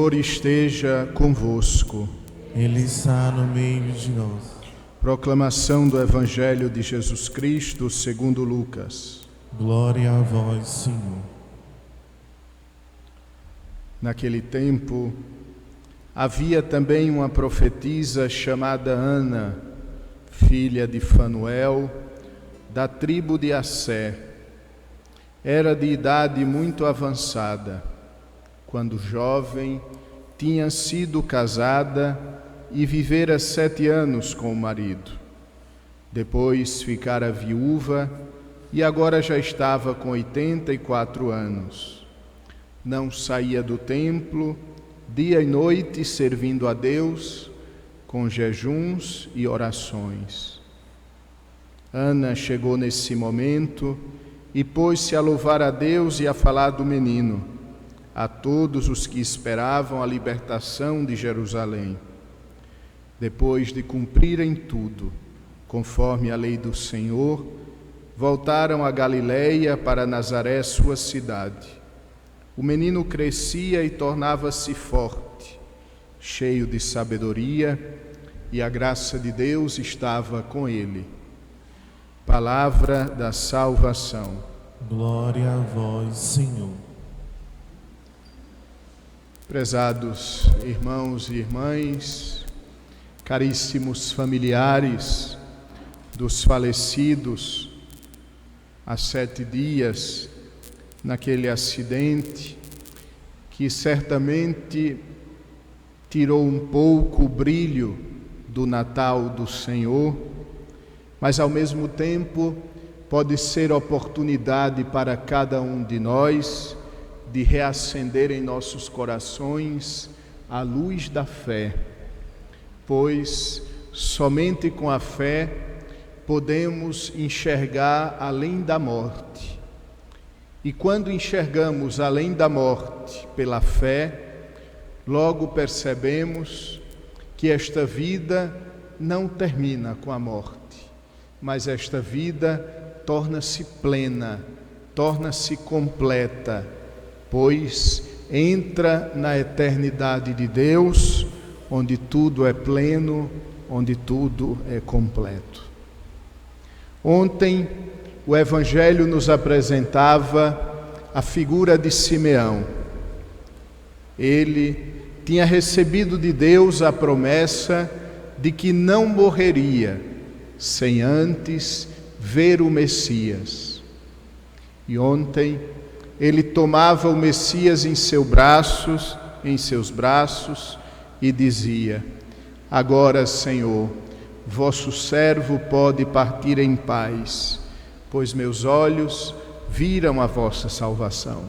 Senhor esteja convosco. Ele está no meio de nós. Proclamação do Evangelho de Jesus Cristo segundo Lucas. Glória a vós, Senhor. Naquele tempo, havia também uma profetisa chamada Ana, filha de Fanuel, da tribo de Assé. Era de idade muito avançada. Quando jovem, tinha sido casada e vivera 7 anos com o marido. Depois ficara viúva e agora já estava com 84 anos. Não saía do templo, dia e noite, servindo a Deus, com jejuns e orações. Ana chegou nesse momento e pôs-se a louvar a Deus e a falar do menino a todos os que esperavam a libertação de Jerusalém. Depois de cumprirem tudo, conforme a lei do Senhor, voltaram a Galiléia para Nazaré, sua cidade. O menino crescia e tornava-se forte, cheio de sabedoria, e a graça de Deus estava com ele. Palavra da salvação. Glória a vós, Senhor. Prezados irmãos e irmãs, caríssimos familiares dos falecidos há 7 dias naquele acidente que certamente tirou um pouco o brilho do Natal do Senhor, mas ao mesmo tempo pode ser oportunidade para cada um de nós de reacender em nossos corações a luz da fé, pois somente com a fé podemos enxergar além da morte. E quando enxergamos além da morte pela fé, logo percebemos que esta vida não termina com a morte, mas esta vida torna-se plena, torna-se completa, pois entra na eternidade de Deus, onde tudo é pleno, onde tudo é completo. Ontem, o Evangelho nos apresentava a figura de Simeão. Ele tinha recebido de Deus a promessa de que não morreria sem antes ver o Messias. E ontem, ele tomava o Messias em seus braços e dizia: agora, Senhor, vosso servo pode partir em paz, pois meus olhos viram a vossa salvação.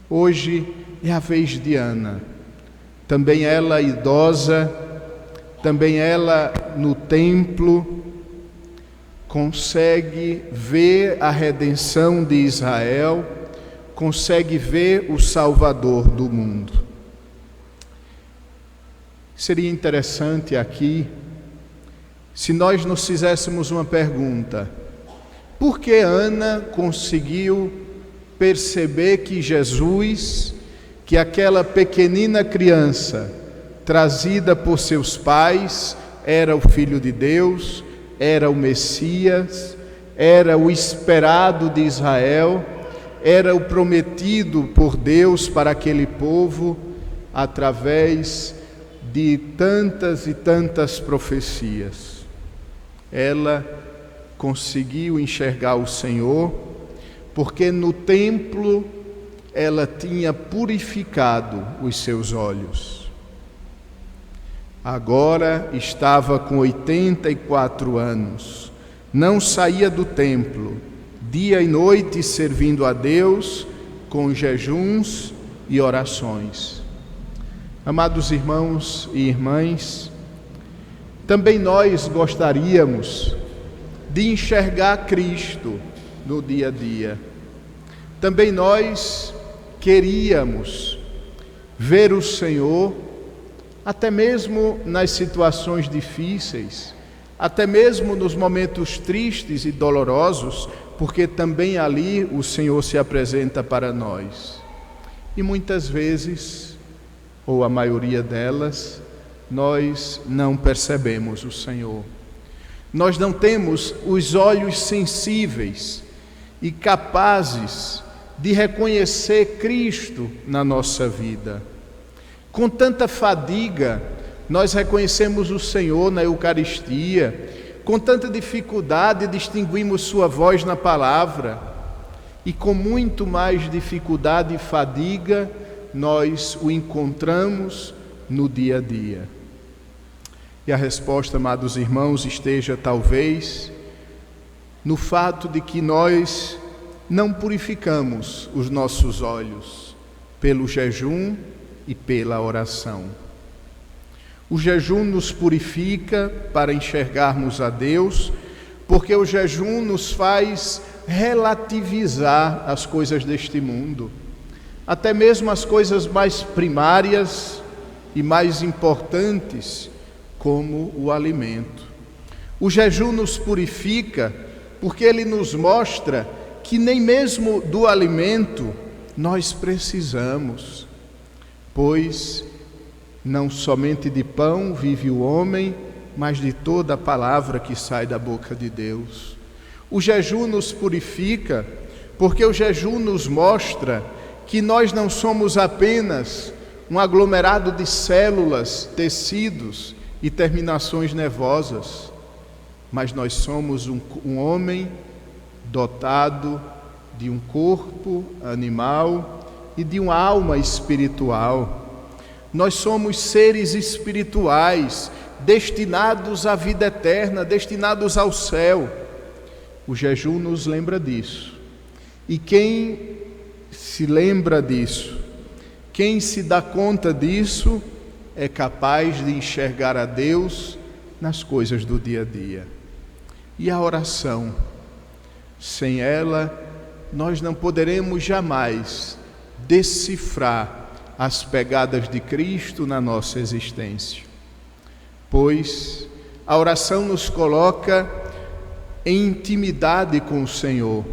Hoje é a vez de Ana, também ela idosa, também ela no templo, consegue ver a redenção de Israel, consegue ver o Salvador do mundo. Seria interessante aqui se nós nos fizéssemos uma pergunta: por que Ana conseguiu perceber que Jesus, que aquela pequenina criança trazida por seus pais, era o Filho de Deus, era o Messias, era o esperado de Israel, era o prometido por Deus para aquele povo através de tantas e tantas profecias? Ela conseguiu enxergar o Senhor, porque no templo ela tinha purificado os seus olhos. Agora estava com 84 anos, não saía do templo, dia e noite servindo a Deus com jejuns e orações. Amados irmãos e irmãs, também nós gostaríamos de enxergar Cristo no dia a dia. Também nós queríamos ver o Senhor, até mesmo nas situações difíceis, até mesmo nos momentos tristes e dolorosos, porque também ali o Senhor se apresenta para nós. E muitas vezes ou a maioria delas, nós não percebemos o Senhor. Nós não temos os olhos sensíveis e capazes de reconhecer Cristo na nossa vida. Com tanta fadiga, nós reconhecemos o Senhor na Eucaristia, com tanta dificuldade distinguimos sua voz na palavra, e com muito mais dificuldade e fadiga, nós o encontramos no dia a dia. E a resposta, amados irmãos, esteja talvez no fato de que nós não purificamos os nossos olhos pelo jejum e pela oração. O jejum nos purifica para enxergarmos a Deus, porque o jejum nos faz relativizar as coisas deste mundo, até mesmo as coisas mais primárias e mais importantes, como o alimento. O jejum nos purifica porque ele nos mostra que nem mesmo do alimento nós precisamos, pois não somente de pão vive o homem, mas de toda a palavra que sai da boca de Deus. O jejum nos purifica porque o jejum nos mostra que nós não somos apenas um aglomerado de células, tecidos e terminações nervosas, mas nós somos um homem dotado de um corpo animal e de uma alma espiritual. Nós somos seres espirituais, destinados à vida eterna, destinados ao céu. O jejum nos lembra disso. E quem se lembra disso, quem se dá conta disso, é capaz de enxergar a Deus nas coisas do dia a dia. E a oração, sem ela, nós não poderemos jamais decifrar as pegadas de Cristo na nossa existência, pois a oração nos coloca em intimidade com o Senhor,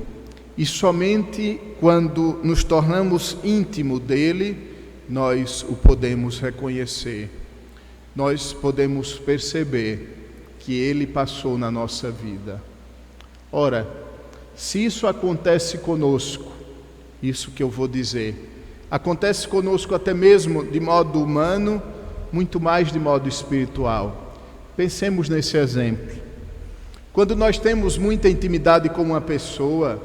e somente quando nos tornamos íntimos dele, nós o podemos reconhecer, nós podemos perceber que ele passou na nossa vida. Ora, se isso acontece conosco, isso que eu vou dizer, acontece conosco até mesmo de modo humano, muito mais de modo espiritual. Pensemos nesse exemplo. Quando nós temos muita intimidade com uma pessoa,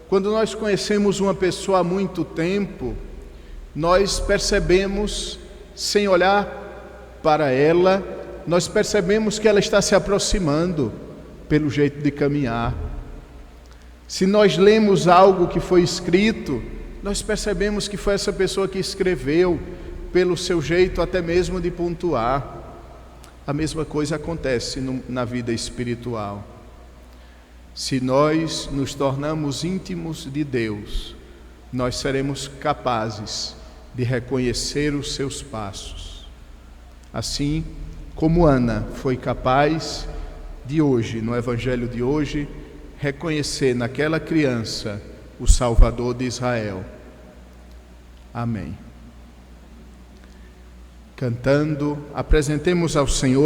quando nós conhecemos uma pessoa há muito tempo, nós percebemos, sem olhar para ela, nós percebemos que ela está se aproximando pelo jeito de caminhar. Se nós lemos algo que foi escrito, nós percebemos que foi essa pessoa que escreveu, pelo seu jeito até mesmo de pontuar. A mesma coisa acontece na vida espiritual. Se nós nos tornamos íntimos de Deus, nós seremos capazes de reconhecer os seus passos. Assim como Ana foi capaz de hoje, no Evangelho de hoje, reconhecer naquela criança o Salvador de Israel. Amém. Cantando, apresentemos ao Senhor